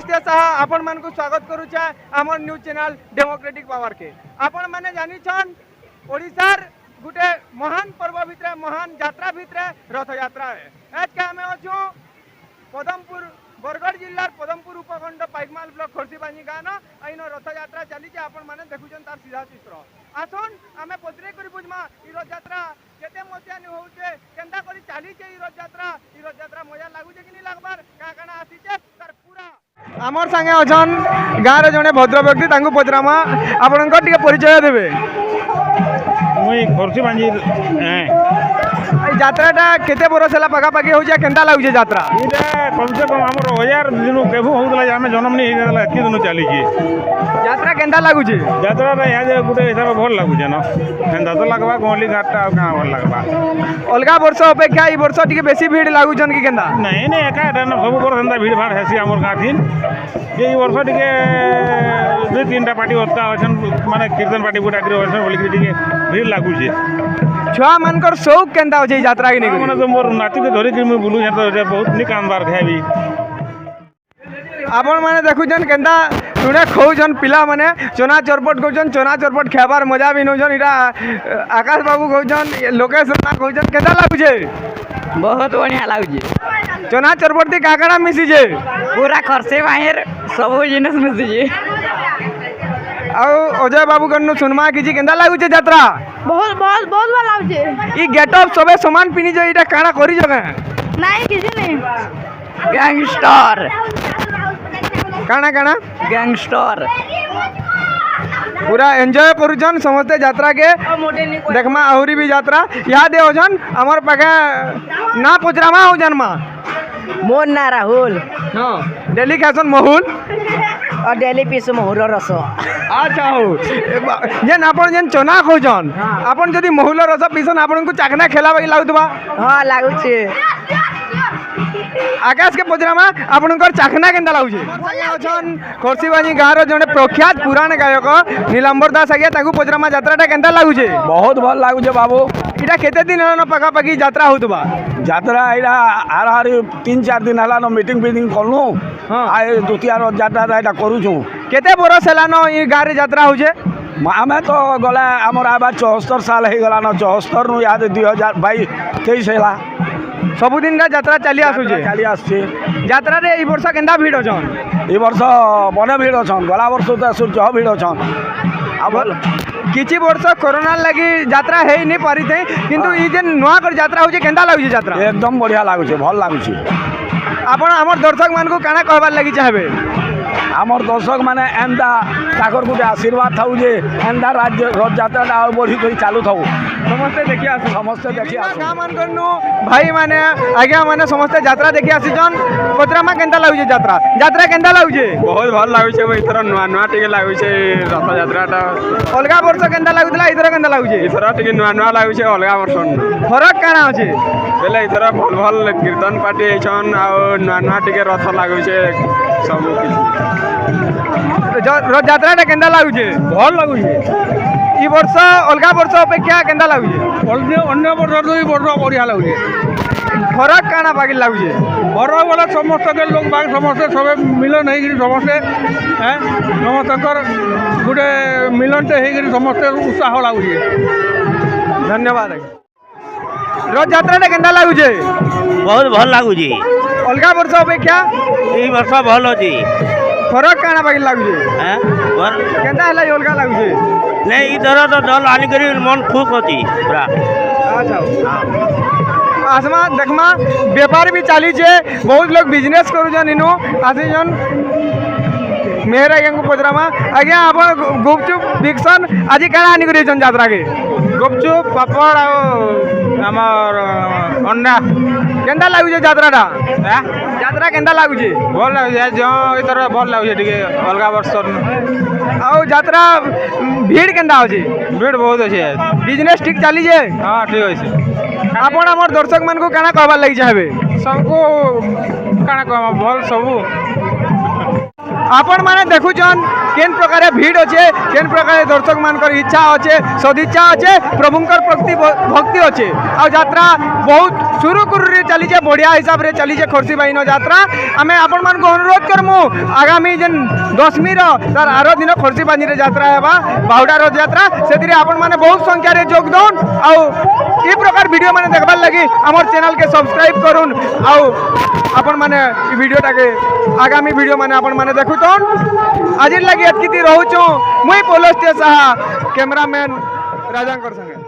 अगस्त्य साहा आपण मान को स्वागत करूछा हमर न्यूज चैनल डेमोक्रेटिक पावर के। आपण माने जानी छन ओडिसार गुटे महान पर्व भितरे महान यात्रा भितरे रथ यात्रा है। आज के हमें अछु पदमपुर बरगढ़ जिल्लार पदमपुर उपखंड पाइकमाल ब्लॉक खरसीबानी गाँव आईन रथ यात्रा चली आपण माने देखुछन तार सीधा चित्र। आसन आमे पचरे करी बुझमा ई रथ यात्रा केते मसिया नि होउछे केंदा करी चाली छे ई रथ यात्रा मजा लागुछे कि नि लागबार का काना आसीछे तार पूरा आमर संगे अछन गाँव रे जने भद्र व्यक्ति तांको पचरामा आपनकर टिके परिचय देबे। मुई खरसीबानी यात्राटा केते बरस हला पाखापाखि होउछे केंदा लागुछे यात्रा इटा कम से कम हमर 1000 दिन केबु होउतला आमे जन्म नि हेला एति दिन चली छी यात्रा केंदा लागुछे यात्रा रे याजे गुटे हिसाब भल लागुछे न केंदा तो लागबा गोली घाटटा आ का भल लागबा अलगा वर्ष अपेक्षा ई वर्ष टिके बेसी भीड़ लागुछन कि केंदा नहीं नहीं एका एटा न सब वर्ष एंदा भीड़ भाड़ हेसी हमर गाथिन ये वर्ष टिके दुई तीनटा पार्टी होता अछन माने कीर्तन पार्टी गुटा करी अछन बोली कि टिके भीड़ लागुछे छुआ मनकर शौक केंदा होछे यात्रा के माने तो मोर नाती के धरि कि मुई बुलु हे तो बहुत निक आनबार खाइबी। आपण माने देखुछन केंदा तुने खौछन पिला माने चना चरपट कहछन चना चरपट खाबार मजा भी नोछन इटा आकाश बाबू कहछन लोकेश ना कहछन केंदा लागुछे बहुत बढ़िया लाଗୁଛି चना चरपट ती काकड़ा मिसी जे पूरा खर्चे बाहेर सब जिनिस मिसुଛି आउ अजय बाबू कन्नु सुनमा किछि केंदा लागुछे यात्रा बहुत बहुत बहुत भल लाଗୁଛି ई गेटअप सबे समान पिनी जे इटा काना करी जगे नहीं किसी नहीं गैंगस्टर काना काना गैंगस्टर पूरा एंजॉय करूछन समस्त यात्रा के देखमा आहुरी भी यात्रा यहाँ दे होछन हमर पाखे ना पचरामा हो जन्मा मोर ना राहुल हां दिल्ली खासन महूल और डेली पीस मोहर रस अच्छा हो जेन आपण जेन चना खोजन आपण जदी महूल रस पीसन आपण को चाखना खेलाबा लागुतबा हां लागुଛି आकाश के पचरामा आपनकर चाखना केंदा लागुछे अछन खरसीबानी गाँव जने प्रख्यात पुराण गायक नीलांबर दास आगे ताकू पचरामा यात्राटा केंदा लागुछे बहुत भल लागुछे बाबू इटा केते दिन न पाखापाखि यात्रा होतबा यात्रा इला हारी 3-4 दिन हला न मीटिंग फीटिंग करनु हां आए द्वितीय यात्रा इटा करूछु केते बरस हला न ई गाँव रे यात्रा होछे आमे तो गला हमर आबा 74 साल हे गला न 74 नु याद 2022-23 हेला सबुदिन यात्रा चली आसुछे चली आछे यात्रा रे ई वर्ष केंदा भीड़ अछन ई वर्ष बने भीड़ अछन गला वर्ष तो सूर्य भीड़ अछन अब किछि वर्ष कोरोना लगी यात्रा हे नहीं पारी थे किंतु ई जे नवा कर यात्रा होछे केंदा लागुछे यात्रा एकदम बढ़िया लागुछे भल लागुछे आपण हमर दर्शक मान को काना कहबार लागि चाहबे आमर दर्शक माने एंदा ताकर गुटे आशीर्वाद थाउ जे एंदा राज्य रथ यात्रा आ बढ़ी करी चालू थाउ समस्त देखि आसु समस्त देखि आसु गाँ मान करनु भाई माने आज्ञा माने समस्त यात्रा देखि आसीजन पतरामा केंदा लागुछे यात्रा केंदा लागुछे बहुत भल लागुछे इथर नुआ नुआ टिके लागुछे रथ यात्राटा अलगा वर्ष केंदा लागुतला इथर केंदा लागुछे इथर टिके नुआ नुआ लागुछे अलगा वर्ष फरक काना अछि बेले इथर भल भल कीर्तन पार्टी छन आ नुआ नुआ टिके रथ लागुछे सब रथ यात्राटा केंदा लागुछे भल लागुछे ई वर्ष अलगा वर्ष अपेक्षा केंदा लागुछे अन्य वर्ष तो ई वर्ष बढ़िया लागुछे फरक काना बाकी लागुछे बड़ वाला समस्त के लोग बाग समस्त सब मिलन है समस्ते हैं समस्तकर गोटे मिलनटे है समस्त उत्साह लागुछे धन्यवाद रथ यात्रा केंदा लागुछे बहुत भल लागुଛି अलगा वर्ष अपेक्षा ई वर्ष भल अछि फरक काना बाकी लागुछे हैं केंदा हला अलगा लागुछे नहीं ई तरह तो दल आनी करी मन खुश अछि पूरा अच्छा आसमा देखमा व्यापार भी चाली छे बहुत लोग बिजनेस करूछन इनु आसीजन मेहर आज्ञा को पचरामा आज्ञा आपण गुपचुप विक्सन आज काना आनी करी जन यात्रा के गुपचुप पापड़ आ हमर अंडा केंदा लागुछे यात्राटा यात्रा केंदा लागुछे भल लागुछे जो इथर भल लागुछे टिके अलगा वर्ष आउ यात्रा भीड़ केंदा होछे भीड़ बहुत अच्छे बिजनेस ठीक चाली छे हाँ ठीक अच्छे आपण हमर दर्शक मान को काना कहबार लागि चाहबे सबको काना कहमा भल सबू आपण माने देखुछन केन प्रकार भीड़ अच्छे केन प्रकार दर्शक मानकर इच्छा अच्छे सदिच्छा अच्छे प्रभुंकर प्रति भक्ति अच्छे आ यात्रा बहुत सुरुखुरु चलीचे बढ़िया हिसाब से चलीचे खर्सी बाइन यात्रा आम आपण मान अनुरोध करमु आगामी जेन 10वीं तार आर दिन खर्सी बानी यात्रा है बाहुडा रथ यात्रा से आपण मैंने बहुत संख्या रे जोग दौन आउ ये प्रकार वीडियो मैंने देखबार लगी आमर चैनल के सब्सक्राइब करुन आउ आपण मैंने वीडियोटा के आगामी वीडियो मैंने आपण मैंने देखुन आज लगी एतकी रहूँ मुई पोलस्ते साहा कैमरामैन राजांकर संगे।